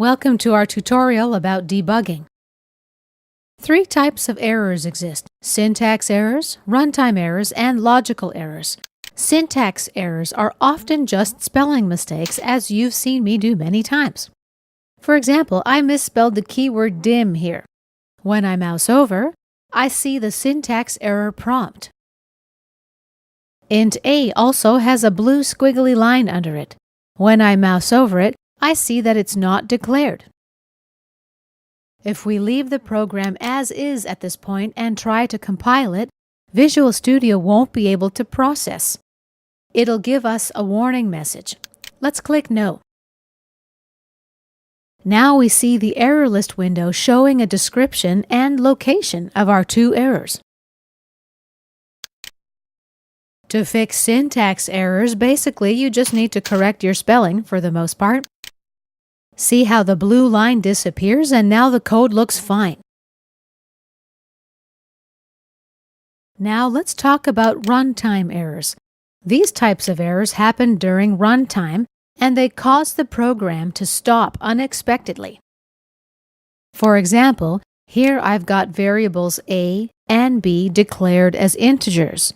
Welcome to our tutorial about debugging. Three types of errors exist: syntax errors, runtime errors, and logical errors. Syntax errors are often just spelling mistakes, as you've seen me do many times. For example, I misspelled the keyword dim here. When I mouse over, I see the syntax error prompt. Int A also has a blue squiggly line under it. When I mouse over it, I see that it's not declared. If we leave the program as is at this point and try to compile it, Visual Studio won't be able to process. It'll give us a warning message. Let's click No. Now we see the error list window showing a description and location of our two errors. To fix syntax errors, basically you just need to correct your spelling for the most part. See how the blue line disappears and now the code looks fine. Now let's talk about runtime errors. These types of errors happen during runtime and they cause the program to stop unexpectedly. For example, here I've got variables A and B declared as integers,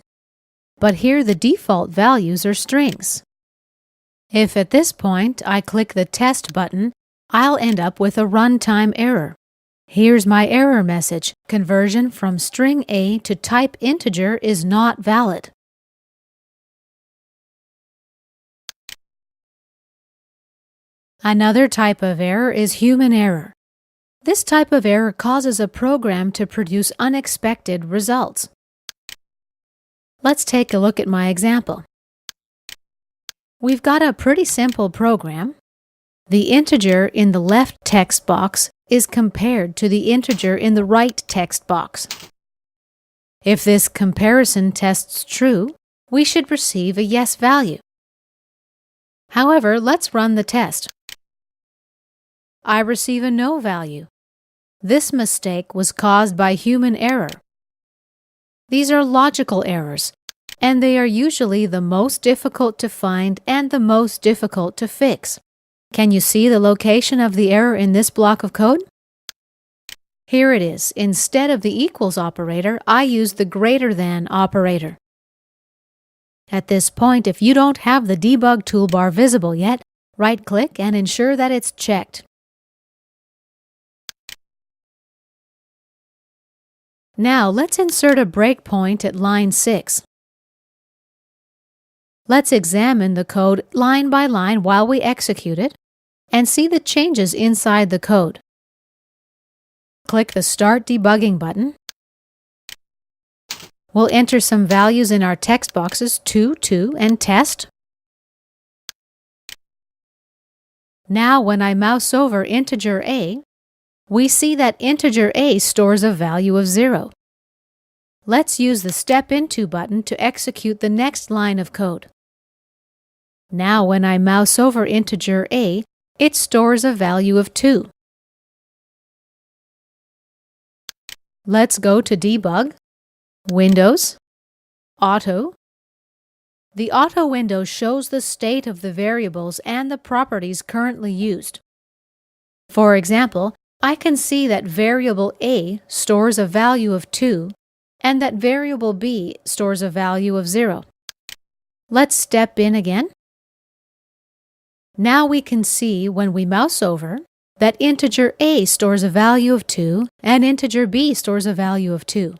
but here the default values are strings. If at this point I click the test button, I'll end up with a runtime error. Here's my error message: conversion from string A to type integer is not valid. Another type of error is human error. This type of error causes a program to produce unexpected results. Let's take a look at my example. We've got a pretty simple program. The integer in the left text box is compared to the integer in the right text box. If this comparison tests true, we should receive a yes value. However, let's run the test. I receive a no value. This mistake was caused by human error. These are logical errors, and they are usually the most difficult to find and the most difficult to fix. Can you see the location of the error in this block of code? Here it is. Instead of the equals operator, I use the greater than operator. At this point, if you don't have the debug toolbar visible yet, right-click and ensure that it's checked. Now let's insert a breakpoint at line 6. Let's examine the code line by line while we execute it and see the changes inside the code. Click the Start Debugging button. We'll enter some values in our text boxes 2, 2, and test. Now when I mouse over integer A, we see that integer A stores a value of 0. Let's use the Step Into button to execute the next line of code. Now when I mouse over integer A, it stores a value of 2. Let's go to Debug, Windows, Auto. The Auto window shows the state of the variables and the properties currently used. For example, I can see that variable A stores a value of 2 and that variable B stores a value of 0. Let's step in again. Now we can see when we mouse over that integer A stores a value of 2 and integer B stores a value of 2.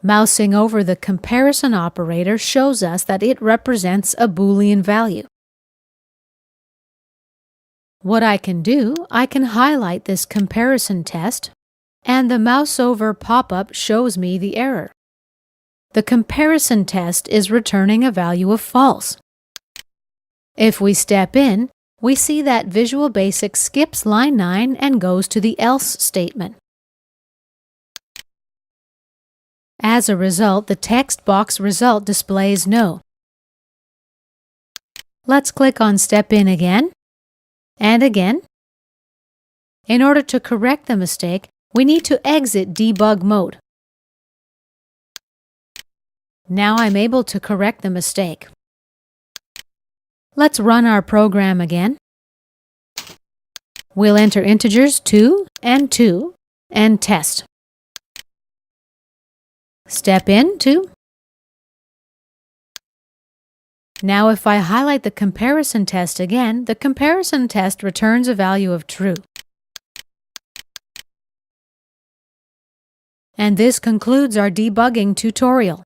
Mousing over the comparison operator shows us that it represents a Boolean value. What I can do, I can highlight this comparison test, and the mouse over pop-up shows me the error. The comparison test is returning a value of false. If we step in, we see that Visual Basic skips line 9 and goes to the else statement. As a result, the text box result displays no. Let's click on Step In again and again. In order to correct the mistake, we need to exit debug mode. Now I'm able to correct the mistake. Let's run our program again. We'll enter integers 2 and test. Step in 2. Now if I highlight the comparison test again, the comparison test returns a value of true. And this concludes our debugging tutorial.